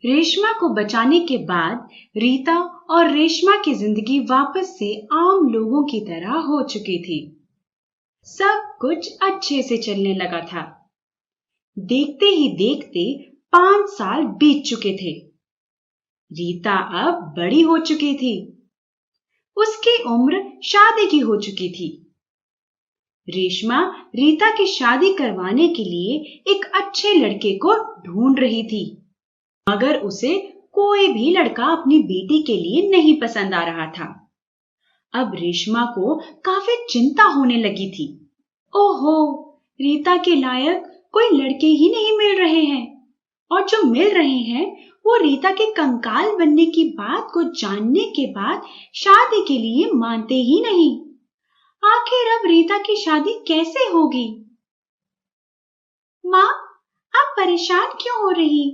रेशमा को बचाने के बाद रीता और रेशमा की जिंदगी वापस से आम लोगों की तरह हो चुकी थी। सब कुछ अच्छे से चलने लगा था। देखते ही देखते 5 साल बीत चुके थे। रीता अब बड़ी हो चुकी थी। उसकी उम्र शादी की हो चुकी थी। रेशमा रीता की शादी करवाने के लिए एक अच्छे लड़के को ढूंढ रही थी, मगर उसे कोई भी लड़का अपनी बेटी के लिए नहीं पसंद आ रहा था। अब रेशमा को काफी चिंता होने लगी थी। ओहो, रीता के लायक कोई लड़के ही नहीं मिल रहे हैं, और जो मिल रहे हैं वो रीता के कंकाल बनने की बात को जानने के बाद शादी के लिए मानते ही नहीं। आखिर अब रीता की शादी कैसे होगी? माँ, आप परेशान क्यों हो रही?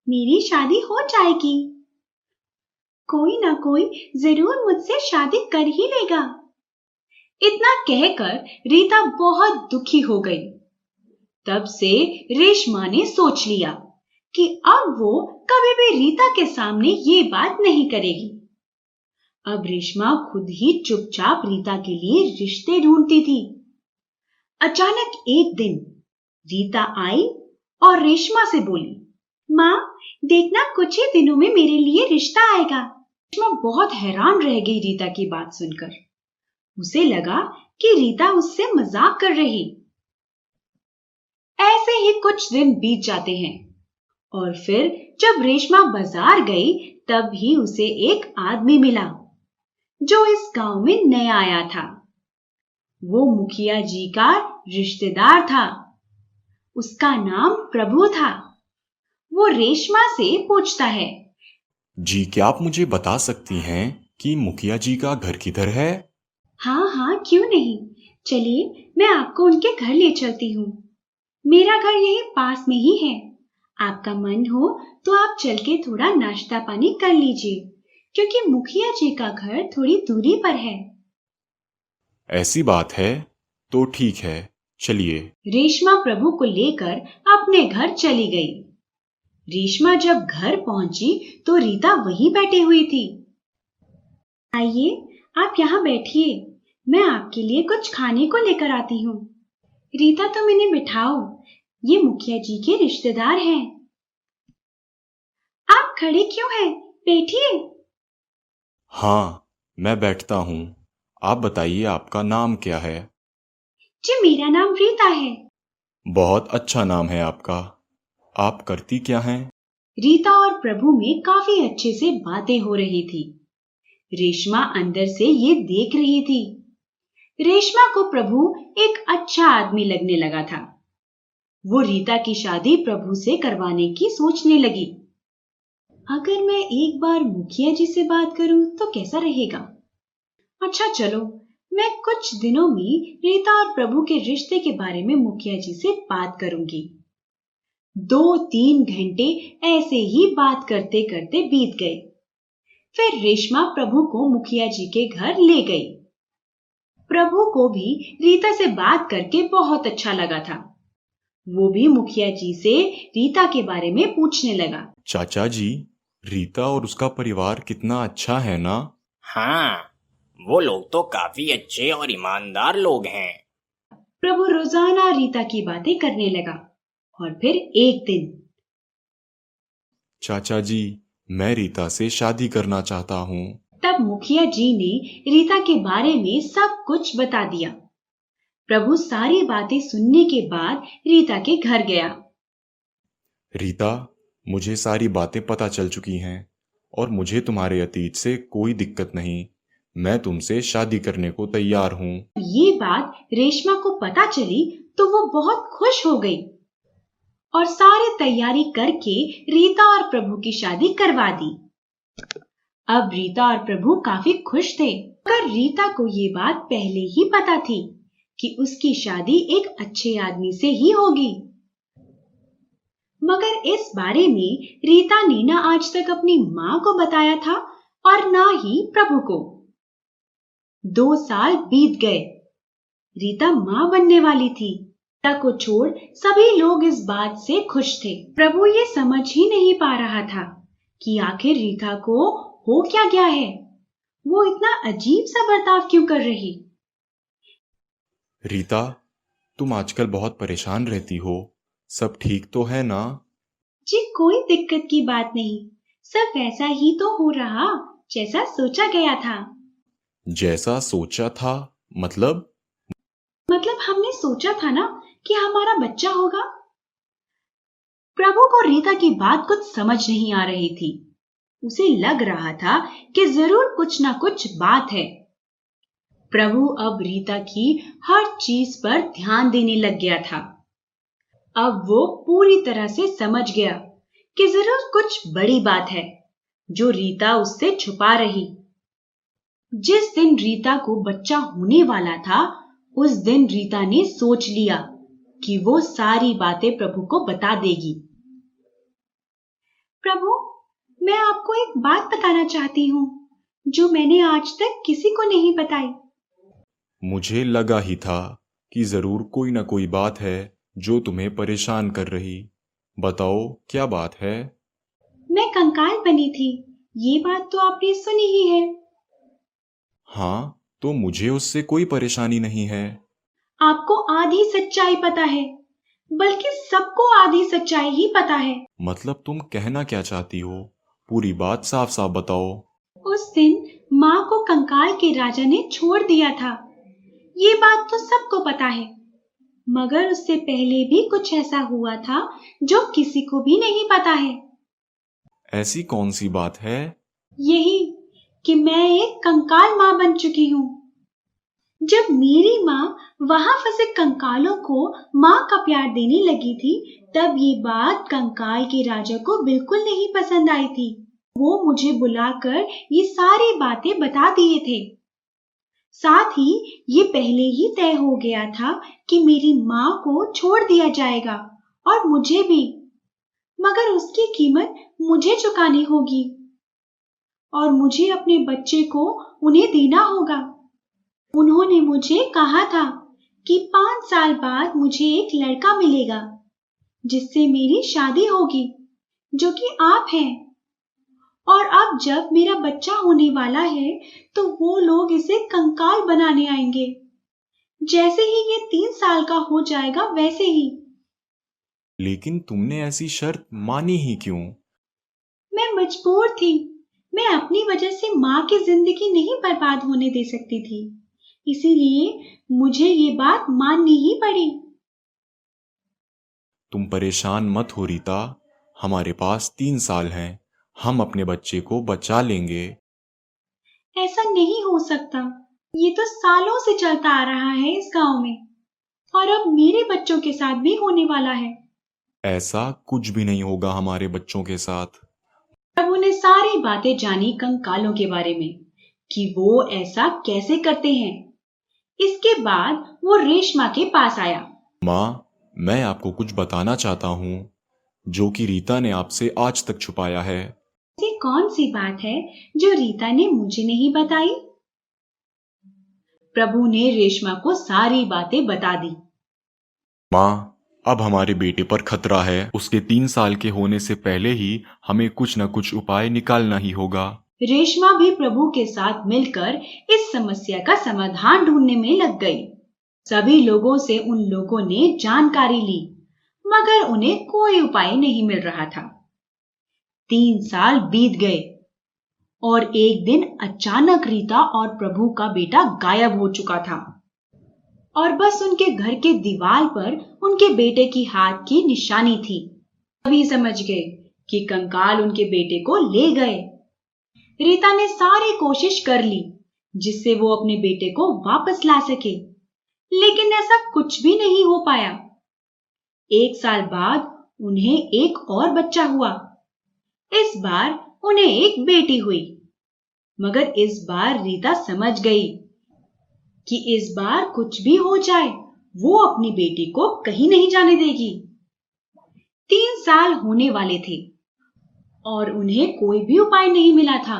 मेरी शादी हो जाएगी। कोई ना कोई जरूर मुझसे शादी कर ही लेगा। इतना कहकर रीता बहुत दुखी हो गई। तब से रेशमा ने सोच लिया कि अब वो कभी भी रीता के सामने ये बात नहीं करेगी। अब रेशमा खुद ही चुपचाप रीता के लिए रिश्ते ढूंढती थी। अचानक एक दिन रीता आई और रेशमा से बोली, माँ, देखना कुछ ही दिनों में मेरे लिए रिश्ता आएगा। रेशमा बहुत हैरान रह गई रीता की बात सुनकर। उसे लगा कि रीता उससे मजाक कर रही। ऐसे ही कुछ दिन बीत जाते हैं और फिर जब रेशमा बाजार गई तब ही उसे एक आदमी मिला जो इस गांव में नया आया था। वो मुखिया जी का रिश्तेदार था। उसका नाम प्रभु था। वो रेशमा से पूछता है, जी, क्या आप मुझे बता सकती हैं कि मुखिया जी का घर किधर है? हाँ, क्यों नहीं। चलिए, मैं आपको उनके घर ले चलती हूँ। मेरा घर यही पास में ही है। आपका मन हो तो आप चल के थोड़ा नाश्ता पानी कर लीजिए, क्योंकि मुखिया जी का घर थोड़ी दूरी पर है। ऐसी बात है तो ठीक है, चलिए। रेशमा प्रभु को लेकर अपने घर चली गई। रेशमा जब घर पहुंची तो रीता वहीं बैठी हुई थी। आइए, आप यहाँ बैठिए, मैं आपके लिए कुछ खाने को लेकर आती हूँ। रीता, तुम इन्हें बिठाओ, ये मुखिया जी के रिश्तेदार हैं। आप खड़े क्यों हैं? बैठिए। हाँ, मैं बैठता हूँ। आप बताइए, आपका नाम क्या है? जी, मेरा नाम रीता है। बहुत अच्छा नाम है आपका। आप करती क्या हैं? रीता और प्रभु में काफी अच्छे से बातें हो रही थी। रेशमा अंदर से ये देख रही थी। रेशमा को प्रभु एक अच्छा आदमी लगने लगा था। वो रीता की शादी प्रभु से करवाने की सोचने लगी। अगर मैं एक बार मुखिया जी से बात करूं तो कैसा रहेगा? अच्छा चलो, मैं कुछ दिनों में रीता और प्रभु के रिश्ते के बारे में मुखिया जी से बात करूंगी। 2-3 घंटे ऐसे ही बात करते करते बीत गए। फिर रेशमा प्रभु को मुखिया जी के घर ले गई। प्रभु को भी रीता से बात करके बहुत अच्छा लगा था। वो भी मुखिया जी से रीता के बारे में पूछने लगा। चाचा जी, रीता और उसका परिवार कितना अच्छा है ना? हाँ, वो लोग तो काफी अच्छे और ईमानदार लोग हैं। प्रभु रोजाना रीता की बातें करने लगा। और फिर एक दिन, चाचा जी, मैं रीता से शादी करना चाहता हूँ। तब मुखिया जी ने रीता के बारे में सब कुछ बता दिया। प्रभु सारी बातें सुनने के बाद रीता के घर गया। रीता, मुझे सारी बातें पता चल चुकी हैं और मुझे तुम्हारे अतीत से कोई दिक्कत नहीं। मैं तुमसे शादी करने को तैयार हूँ। ये बात रेशमा को पता चली तो वो बहुत खुश हो गई और सारी तैयारी करके रीता और प्रभु की शादी करवा दी। अब रीता और प्रभु काफी खुश थे, मगर रीता को ये बात पहले ही पता थी कि उसकी शादी एक अच्छे आदमी से ही होगी। मगर इस बारे में रीता ने ना आज तक अपनी माँ को बताया था और ना ही प्रभु को। 2 साल बीत गए। रीता माँ बनने वाली थी, रीता को छोड़ सभी लोग इस बात से खुश थे। प्रभु ये समझ ही नहीं पा रहा था कि आखिर रीता को हो क्या गया है। वो इतना अजीब सा बर्ताव क्यों कर रही। रीता, तुम आजकल बहुत परेशान रहती हो। सब ठीक तो है ना? जी कोई दिक्कत की बात नहीं, सब वैसा ही तो हो रहा जैसा सोचा गया था। जैसा सोचा था मतलब? मतलब हमने सोचा था ना कि हमारा बच्चा होगा। प्रभु को रीता की बात कुछ समझ नहीं आ रही थी। उसे लग रहा था कि जरूर कुछ ना कुछ बात है। प्रभु अब रीता की हर चीज पर ध्यान देने लग गया था। अब वो पूरी तरह से समझ गया कि जरूर कुछ बड़ी बात है जो रीता उससे छुपा रही। जिस दिन रीता को बच्चा होने वाला था, उस दिन रीता ने सोच लिया कि वो सारी बातें प्रभु को बता देगी। प्रभु, मैं आपको एक बात बताना चाहती हूँ जो मैंने आज तक किसी को नहीं बताई। मुझे लगा ही था कि जरूर कोई ना कोई बात है जो तुम्हें परेशान कर रही। बताओ, क्या बात है? मैं कंकाल बनी थी, ये बात तो आपने सुनी ही है। हाँ, तो मुझे उससे कोई परेशानी नहीं है। आपको आधी सच्चाई पता है, बल्कि सबको आधी सच्चाई ही पता है। मतलब तुम कहना क्या चाहती हो? पूरी बात साफ साफ बताओ। उस दिन माँ को कंकाल के राजा ने छोड़ दिया था, ये बात तो सबको पता है। मगर उससे पहले भी कुछ ऐसा हुआ था जो किसी को भी नहीं पता है। ऐसी कौन सी बात है? यही कि मैं एक कंकाल माँ बन चुकी हूँ। जब मेरी माँ वहां फंसे कंकालों को माँ का प्यार देने लगी थी, तब ये बात कंकाल के राजा को बिल्कुल नहीं पसंद आई थी। वो मुझे बुलाकर ये सारी बातें बता दिए थे। साथ ही ये पहले ही तय हो गया था कि मेरी माँ को छोड़ दिया जाएगा और मुझे भी, मगर उसकी कीमत मुझे चुकानी होगी और मुझे अपने बच्चे को उन्हें देना होगा। उन्होंने मुझे कहा था कि 5 साल बाद मुझे एक लड़का मिलेगा जिससे मेरी शादी होगी, जो कि आप हैं। और अब जब मेरा बच्चा होने वाला है तो वो लोग इसे कंकाल बनाने आएंगे। जैसे ही ये 3 साल का हो जाएगा वैसे ही। लेकिन तुमने ऐसी शर्त मानी ही क्यों? मैं मजबूर थी। मैं अपनी वजह से माँ की जिंदगी नहीं बर्बाद होने दे सकती थी, इसीलिए मुझे ये बात माननी ही पड़ी। तुम परेशान मत हो रीता। हमारे पास 3 साल हैं। हम अपने बच्चे को बचा लेंगे। ऐसा नहीं हो सकता, ये तो सालों से चलता आ रहा है इस गांव में, और अब मेरे बच्चों के साथ भी होने वाला है। ऐसा कुछ भी नहीं होगा हमारे बच्चों के साथ। प्रभु ने सारी बातें जानी कंकालों के बारे में कि वो ऐसा कैसे करते हैं। इसके बाद वो रेशमा के पास आया। माँ, मैं आपको कुछ बताना चाहता हूँ जो कि रीता ने आपसे आज तक छुपाया है। ऐसी कौन सी बात है जो रीता ने मुझे नहीं बताई? प्रभु ने रेशमा को सारी बातें बता दी। माँ, अब हमारे बेटे पर खतरा है। उसके 3 साल के होने से पहले ही हमें कुछ न कुछ उपाय निकालना ही होगा। रेशमा भी प्रभु के साथ मिलकर इस समस्या का समाधान ढूंढने में लग गई। सभी लोगों से उन लोगों ने जानकारी ली, मगर उन्हें कोई उपाय नहीं मिल रहा था। 3 साल बीत गए और एक दिन अचानक रीता और प्रभु का बेटा गायब हो चुका था और बस उनके घर के दीवार पर उनके बेटे की हाथ की निशानी थी। सभी समझ गए कि कंकाल उनके बेटे को ले गए। रीता ने सारी कोशिश कर ली जिससे वो अपने बेटे को वापस ला सके, लेकिन ऐसा कुछ भी नहीं हो पाया। 1 साल बाद उन्हें एक और बच्चा हुआ। इस बार उन्हें एक बेटी हुई, मगर इस बार रीता समझ गई कि इस बार कुछ भी हो जाए वो अपनी बेटी को कहीं नहीं जाने देगी। 3 साल होने वाले थे और उन्हें कोई भी उपाय नहीं मिला था।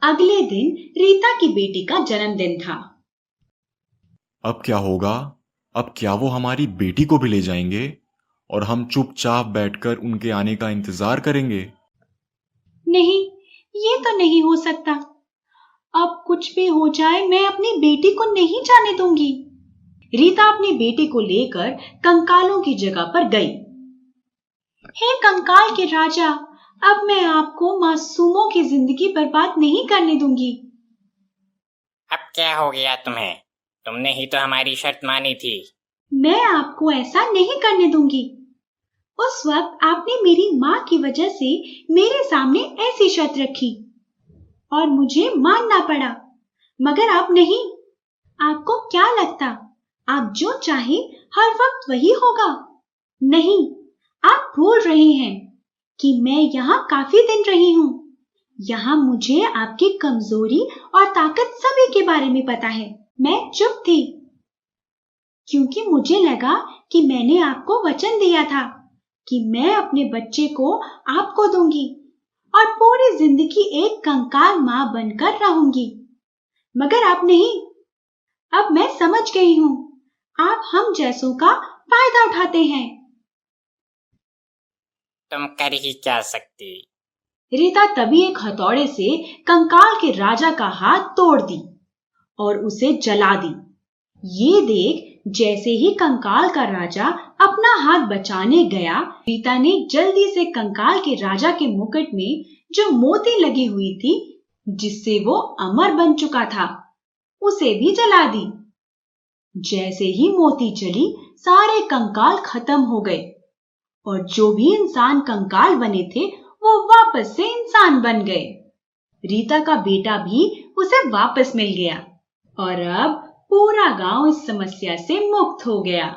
अगले दिन रीता की बेटी का जन्मदिन था। अब क्या होगा? अब क्या वो हमारी बेटी को भी ले जाएंगे और हम चुपचाप बैठकर उनके आने का इंतजार करेंगे? नहीं, ये तो नहीं हो सकता। अब कुछ भी हो जाए, मैं अपनी बेटी को नहीं जाने दूंगी। रीता अपनी बेटी को लेकर कंकालों की जगह पर गई। हे कंकाल के राजा, अब मैं आपको मासूमों की जिंदगी बर्बाद नहीं करने दूंगी। अब क्या हो गया तुम्हें? तुमने ही तो हमारी शर्त मानी थी। मैं आपको ऐसा नहीं करने दूंगी। उस वक्त आपने मेरी माँ की वजह से मेरे सामने ऐसी शर्त रखी और मुझे मानना पड़ा, मगर आप नहीं। आपको क्या लगता आप जो चाहे हर वक्त वही होगा? नहीं, आप भूल रहे हैं कि मैं यहाँ काफी दिन रही हूँ। यहाँ मुझे आपकी कमजोरी और ताकत सभी के बारे में पता है। मैं चुप थी क्योंकि मुझे लगा कि मैंने आपको वचन दिया था कि मैं अपने बच्चे को आपको दूंगी और पूरी जिंदगी एक कंकाल माँ बनकर रहूंगी। मगर आप नहीं। अब मैं समझ गई हूँ, आप हम जैसों का फायदा उठाते हैं। तुम कर ही क्या सकती? रीता तभी एक हथौड़े से कंकाल के राजा का हाथ तोड़ दी और उसे जला दी। ये देख जैसे ही कंकाल का राजा अपना हाथ बचाने गया, रीता ने जल्दी से कंकाल के राजा के मुकुट में जो मोती लगी हुई थी, जिससे वो अमर बन चुका था, उसे भी जला दी। जैसे ही मोती जली, सारे कंकाल खत्म हो गए और जो भी इंसान कंकाल बने थे वो वापस से इंसान बन गए। रीता का बेटा भी उसे वापस मिल गया और अब पूरा गांव इस समस्या से मुक्त हो गया।